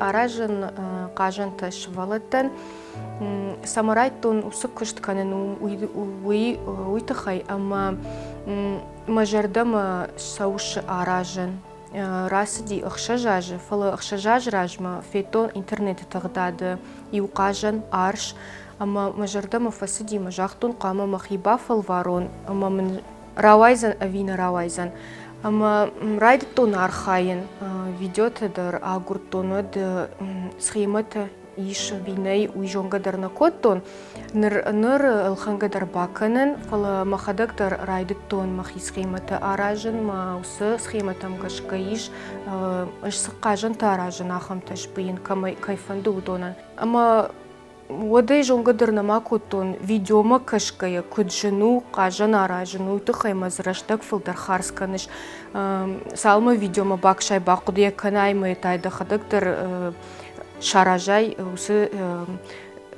аражын кажан ташвалаттан самарайтон усуккушт канен уйтахай, ама мажардама сауш аражан. Расди ахшажажы, фалы ахшажаж ражма, фейтон интернет тагдады, и укажан арш, ама мажардама фасиди мажахтун кама махиба фалварон, ама равайзан авина равайзан. Ама райдтон архаин ведет дар агуртонод схемата иш виней уйжонгадар на коттон ныр алхангадар баканен фала махадактар райдтон махи схемата аражен ма усы схематам гашкаиш сқажан таражен ахамташ бин камай кайфанду удонан. Ама водай жонгадар на макотон видеома кашкая куджину кажан аражен уйтахай мазраштак филдар харсканыш салма видеома бакшай бакудия канаймы тайда хадактар шаражай усы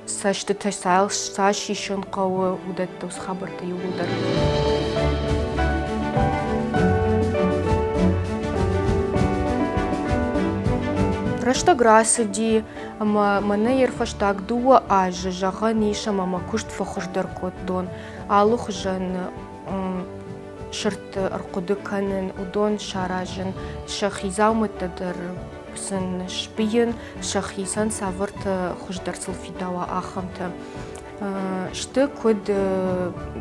сашты тасал сашишон кавы удатты ус хабарта юлдар. Рашта грасыди, ама мана ерфаштак дуа ажы жаға ниша мама кушт фахушдар коттон, алух жан шырт арқуды канын удон шаражын шахизаумыттадар сын шпиен шахисан савырт хушдар сылфидава ахамта. Шты код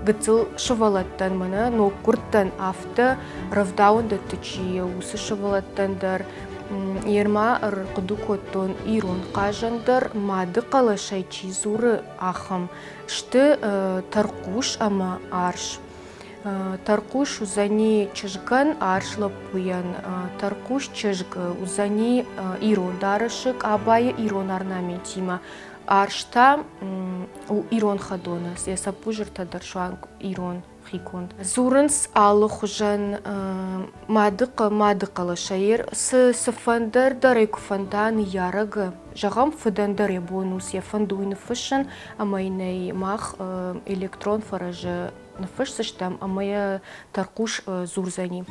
гыцыл шывалаттан мана, но курттан афта равдаун да тычи усы шывалаттандар. Ерма арқуды коттон ирон кажандар мады қалашай чизуры ахам. Шты тарқуш ама арш. Тарқуш узани чыжган аршлап пуян. Тарқуш чыжг узани ирон дарышык, абая ирон орнаментима. Аршта ирон хадонас. Я сапужырта даршуан ирон хиконд. Зурынс алых ужан мады қалашайыр. Сыфандар дарайку фандан ярага. Жағам фыдандар ебонус. Я фандуйны фышын, амайнай мах электрон фаражы нафышсыштам, амая тарқуш зурзани.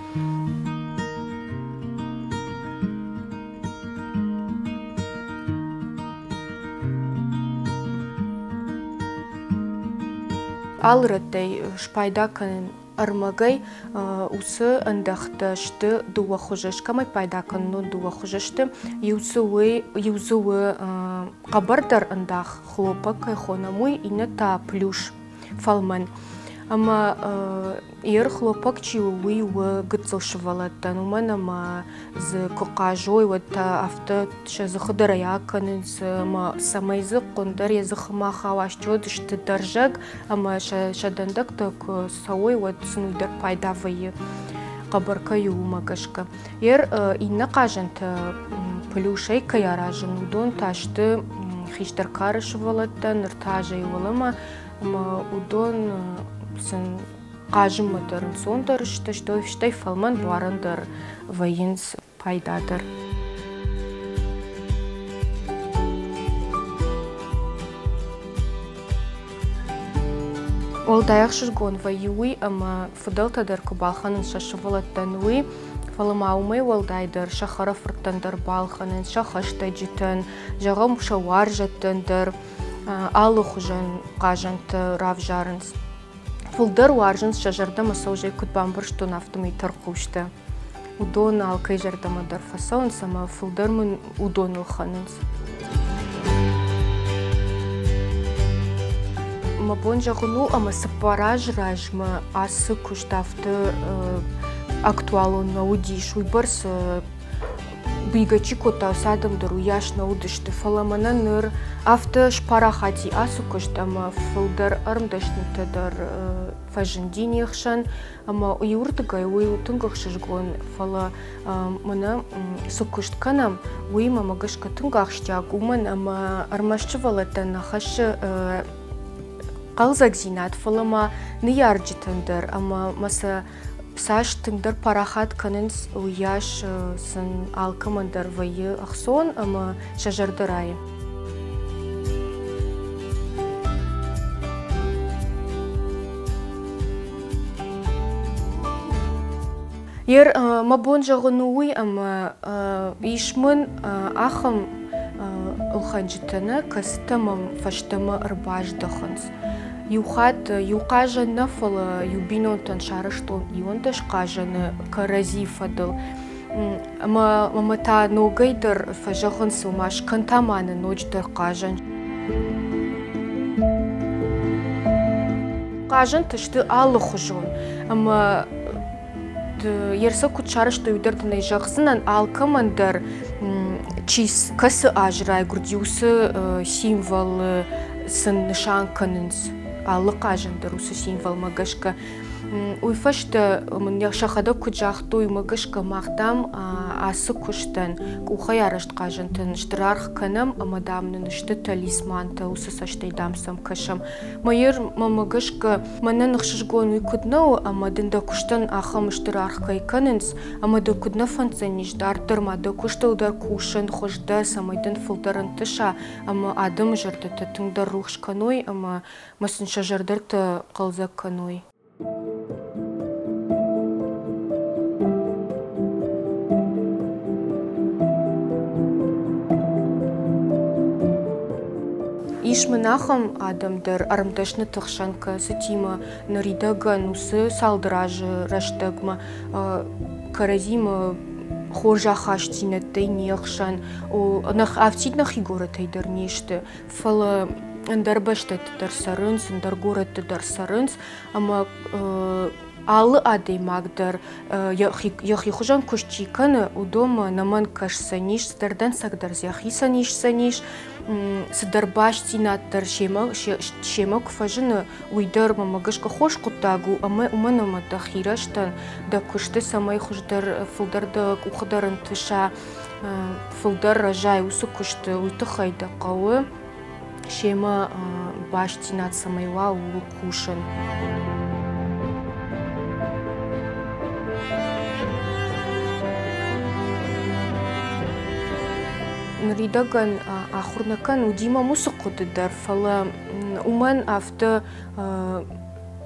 Алрытай шпайдакан армагай усы андахта шты дуа хужашка май пайдакан но дуа хужашты юзуы кабардар андах хлопак хонамуй ината плюш фалман. Ама хлопак чиуи у гыцылшывалаттан уман ама з кокажой вот авто шазыхыдараякан ма самайзы кондар языхыма хавашчод шты даржак ама шадандак так сауй вот сунуйдар пайдавые кабарка юмагашка. Инна кажанта плюшей каяражын удон ташты хиштар карышывалаттан ртажай улама удон сын кажымыдырын сондар штай фалман барандар вайынс пайдадар. Ол даяқ шыргон вайуи, ама фыдалтадар кубалханын шашывалаттан уи, фалыма аумай олдайдар шахара фырттандар балханын, шахаштай житын, жағам шауар жаттандар, алых ужан кажанты рав жарынс. Фулдар уаржынс шажардама саужай кутбамбыр штон автомай тарқушты. Удон алкай жардамадар фасаунс, ама фулдармын удон улханынс. Мабон жағыну, ама сапараж ражма асы куштафты актуалон наудиш уйбарс бигачи кота садамдар уяш наудышты фаламана ныр авто шпарахати асу куштама фулдар армдашнытадар фажындинехшан, ама уйуртыгай уйутынгах шыжгон фала мана сукуштканам уйма магашка тынгах штяг уман, ама армашчывалатан нахашы қалзагзинат фалама ниярджитандар, ама маса саш тыңдар парахат канынс уяш сын алкамандар вайы ахсон, ама шажардарай. Мабон жағынуы, ама ишмын ахам الخنجتنا كستمم فشتم أرباج دخنس يوخات يوقاجا نفل يبينون تنشارشتون يوندش قاجا كرزي فدل ما تا نوغيدر فجخنس وماش كنتامان نوجدر قاجا قاجا تشتي آل خجون أما يرسا كتشارشتو يدردن يجخزنن آل كماندر чиз касы ажрай гурдиусы символ сын нишан канынс алы кажындыр усы символ магашка уйфашта мне шахада куджахту магашка махтам асы куштан ухай арашт кажынтын штырарх канам амадамны ништы талисманта усы саштайдам сам кашам майыр магашка манан хшжгон уйкуднау амадында куштан ахам штырарх кай канынс амада кудна фанцаниш дартыр мада куштылдар кушын хожда самайдын фылдарын тыша ама адым жырды тыңдар рухшканой ама масынша жардырты калзак каной Ишмынахам адамдар арымдашны тахшанка сатима наридаган усы салдыражы раштагма каразима хожа хаштинеттэй нехшан о нах автиднах игоротей дерниште фала андарбаштет дарсарынс андаргорет дарсарынс ама алы адей магдар яхи хужан кушчиканы удома наман кашсаниш сдардан сагдар яхисаниш саниш сдарбаш тинаттар шемак фажына уйдар мамагашка хош кутагу ама уманама дахираштан да кушты самай хуждар фылдарда ухдарын тыша фылдар ражай усу кушты уйтыхайда кавы шема баш тинат самайва улу кушын Нридаган ахурнакан удима мусукудыдар фала уман авто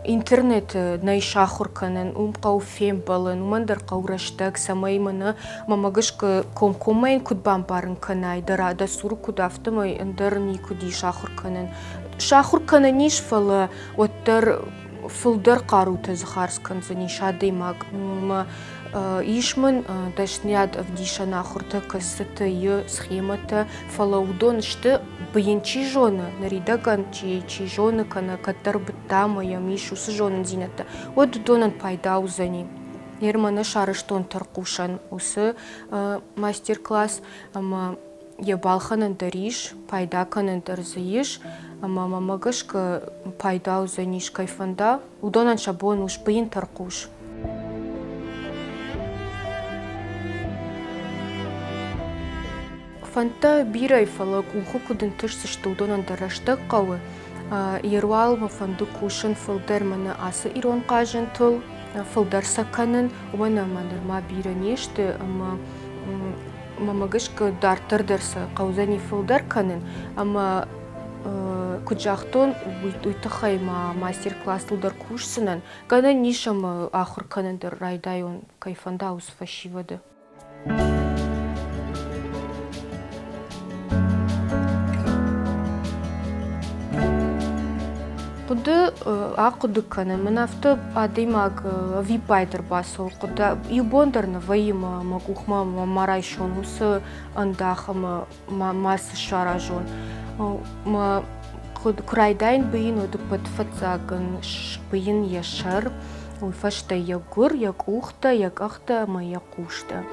интернет найшахурканын кауфем балын умандар каурашдаг самайманы мамагышка комкомайн кудбам барын канай дарада суру кудавтымай андар никуди шахурканын шахурканын ниш фала оттар фылдар каруты захарскан занишадый маг Ишман дашнят в дишана хурта кассата ё схемата фалаудон шты бьенчи жона наридаган чи жона кана катар бтама я мишу с жонын зината вот донан пайда узани ермана шарыштон таркушан усы мастер-класс ама я балханан дариш пайда канан дарзаиш ама мамагашка пайда узаниш кайфанда удонан шабон уж бьен таркуш Фанта бирай фалак уху кудын тышсы штудонан дарашта кавы. Ервал ма фанду кушын фылдар мана асы ирон кажын тыл, фылдар саканын, уана мандар ма бира нешті, ама мамагышка дартыр дарса каузани фылдар канын, ама куджахтон уйтахай мастер-класс тылдар кушсынан, гана нишам ахыр канындар райдай он кайфанда уз фашивады. Куды акуды каны, мынафты адымаг випайдыр басыл, куда юбондарны вайыма магухма марайшон, усы андахама масы шаражон. Курайдайн бейін оды подфацагын бейін яшар, уйфашта ягур, як ухта, як ахта, ма якушта.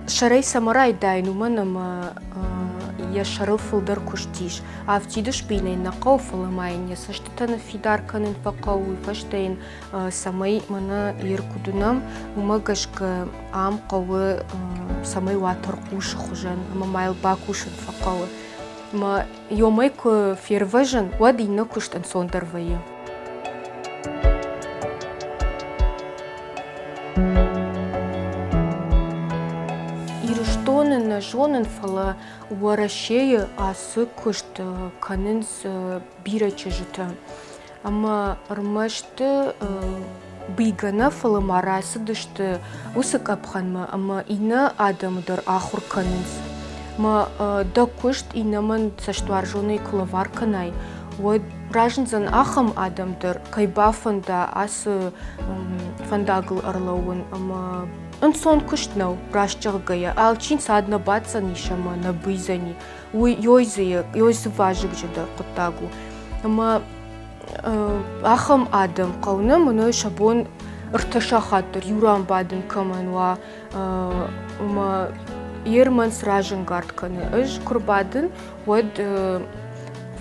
Шарай самарай дайн уманама я шарыл фылдар куштиш, а в тидыш бинай на кауфалы майне, саштатана фидарканын факауй, фаштайн самай мана иркудунам, умагашка ам кавы самай ватар куши хужан, ама майл бакушин факауй. Ма йомайку ферважан, вадина куштан сондарвайы. На жонын фала уарашея асы кушт канынс бирачы жыты. Ама рмашты бигана фалы марасы дышты усык апханма, ама ина адамдар ахур канынс. Ма да кушт инаман саштуаржоны кулавар канай. Вот ражнзан ахам адамдар кайбафанда асы фандагл арлауын, ама сон куштнау рашчаргая, алчин садна бацан ишама на бизани. Уй йойзы важык жада кутагу. Ама ахам адам қауны мұны шабон ұрташа хаттыр, юран бадын камануа ерман сражын гартканы үш күрбадын өд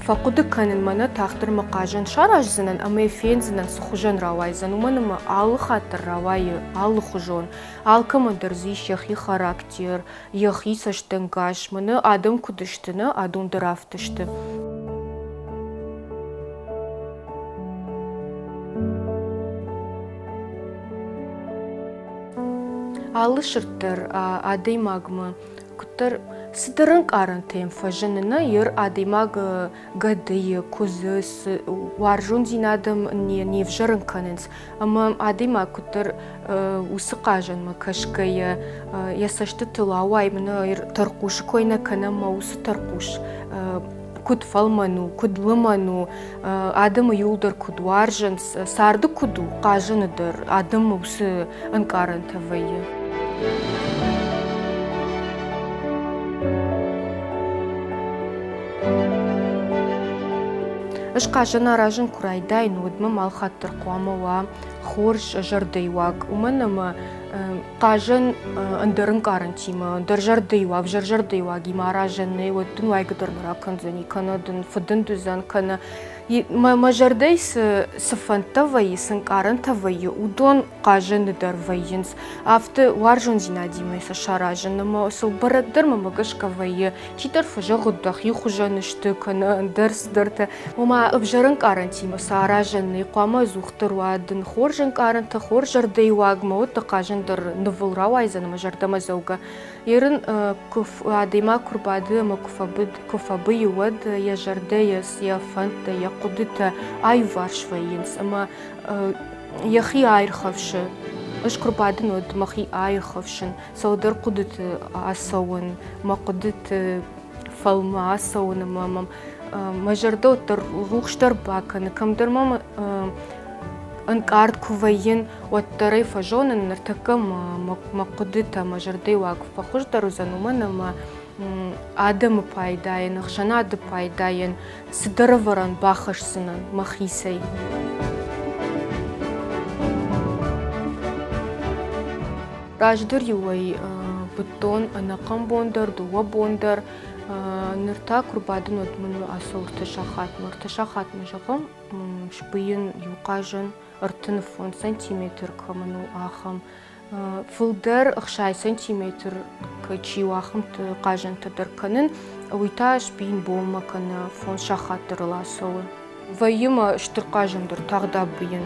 фақуды канын мана тақтыр мақажын шаражзынан, ама эфензынан сұхужан равайзан, уманымы алы хаттыр равайы, алы хужон, алкамадыр зишех и характер, ех и саштынгаш, мұны адам күдіштіні, адун дырафтышты. Алышыртыр адаймагмы күттір сыдырын арын темфа жынына ер адаймаг гадые, кузыс, варжун зинадым не вжырын канынс. Ама адаймаг күттір усы қажынмы кашкая ясашты тылауай мына тарқуш койна канама усы тарқуш. Куд фалману, куд лыману, адымы юлдар куд варжын, сарды куду қажыныдыр, адымы усы ынқарын тавайы. Ыш қажын аражын курайдайын, өдмі малхаттыр қуамыва, хорш жардайваг. Уманымы қажын ындырын қарын тимі, ындыр жардайваг, жардайваг, има аражыны, өттін вайгыдыр нұракын зәні, канадын, фыдын дүзан, каны. Мажардай сыфантавайы, сынқарантавайы, удон қажыныдар вайынс. Афты варжын зинадимай сашаражыны, сыл барадыр мамагашкавайы, читар фажа ғуддақ, юхужанышты, каны ындырсдырты. Ома ұбжарын қарантимы сааражыны, қуама зуқтыр вадын, хоржын қаранты, хор жардайвагма, отты қажындар нывылра вайзаны мажардама зауға. Ерін адайма күрбады, күфабы юад, я жардайыз, я фанты, я кудыта ай варшвайынс, ама яхи айрхавшы, ыш күрбадын өд махи айрхавшын, саудар кудыты асауын, ма кудыты фалма асауын, мажарда оттар рухштар баканы, камдар мама ынқард кувайын оттарай фажонын ныртакам ма кудыта мажардай вак фахуждар узануман, адамы пайдайын, ақшанады пайдайын, сыдыры варан бақышсынан махисай. Раждыр юай бұттон анақам бондар, дуа бондар, нырта күрбадын өтмін асыл ұртыша қатмы жағым, шпыйын юқажын, ұртыны фон сантиметр камыну ақым, фылдар ықшай сантиметр качи уақым қажын тыдыр канын, уйта шпиын болма каны фон шақаттырыла соғы. Вайыма штыр қажындыр тағда бұйын.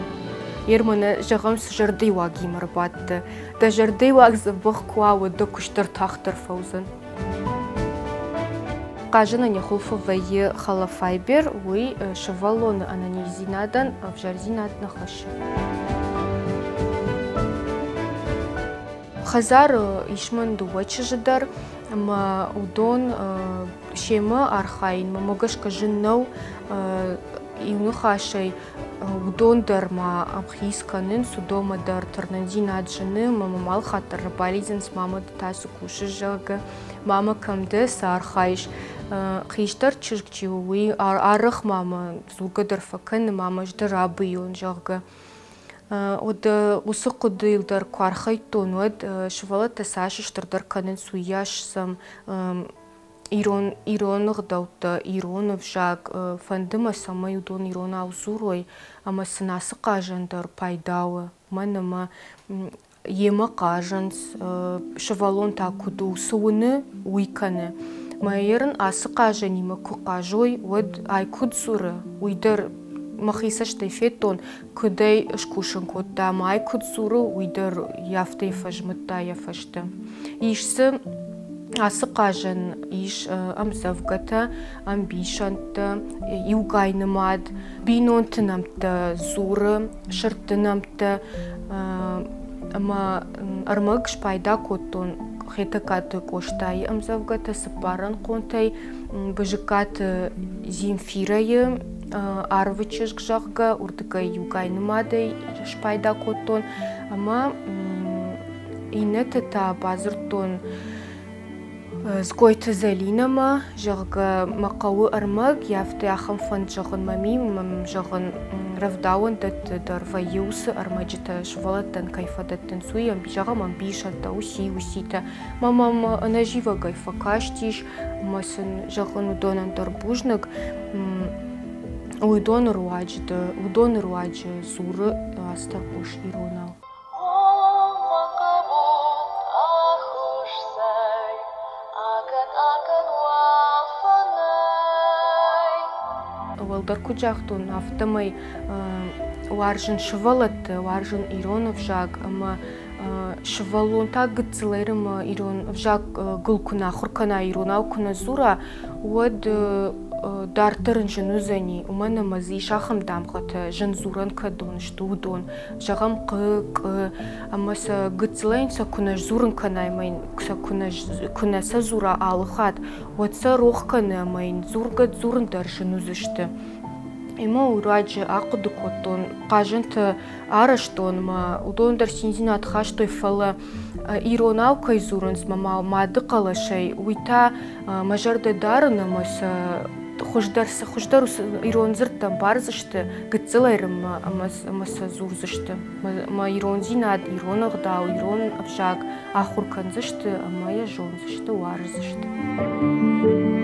Ерміні жағым жырдай уағимыр батты. Да жырдай уағзы бұқ куауы да күштір тақтыр фаузын. Қажын ане құлфы вайы қала файбер, уй шывалоны ананезинадан авжарзинадны қашы. Хазар ишман дуачы жыдар, ма удон шемі архайын, ма могашка жыннау иуны қашай удондар ма амхисканын судомадар тарнандинат жыны, мама мал хаттар рыбализенс мамады тасы кушы жағы, мама камды сархайш, қиштар чыркчи уй арық мама зулгадар факын, мама жды рабы ион жағы. Осы құдылдар қуархайтон өд шывалы тасашыштырдар канын суяшсам иронық дауты, иронов жақ, фандыма самай удон ирон аузурой, ама сынасы қажандар пайдауы, манама емі қажанс, шывалон такуду суыны уйканы. Майерін асы қажанимы күқажой, өд айкуд суры, уйдар махисаштай фетон, кудай шкушын котта, май куд суры, уйдар яфтай фажмытта яфашты. Ишсы Асыкъажен иш амзавгата амбишанта иугайнымад бинонтынамта зуры шыртынамта ама армык шпайда коттон хетакат коштай амзавгата сыпаран контай быжыкат Земфирайы арвычыш гжагга уртыка иугайнымады шпайда коттон ама инетета базыртон Згойта Залинама, жага макауы армаг, яфты ахам фан жагын мамим, жагын равдауын дат дарваюсы армаджита швалаттан кайфадаттан суям, жага мамбишанта усита. Мамам нажива гайфа каштиш, масын жагын удонан дарбужнак, удон руаджи зуры астаркуш иронал. Валдар куджахтун автомай варжын швалат, варжын иронов жаг, ама швалун так гцлерым ирон жаг гулкуна хуркана иронау куна зура, уад дартырын жынузани, умана мази шахам дамгат жынзуран кадон, штудон, жагам кык, амаса гцлейнса кунаш зуран канаймайн, кунаса зура алхат, уадса рохкана майн, зургат зурндар жынузышты. Има ураджи ақыды коттон, қажынты араштон ма, удондар синзин атхаштой фала иронау кайзурынс мама мады қалашай, уйта мажарды дарына маса хуждар иронзырттан барзышты, гыцылайрым маса зурзышты. Ма иронзин ад иронағдау, ирон авжаг ахурканзышты, амая жонзышты, уарзышты.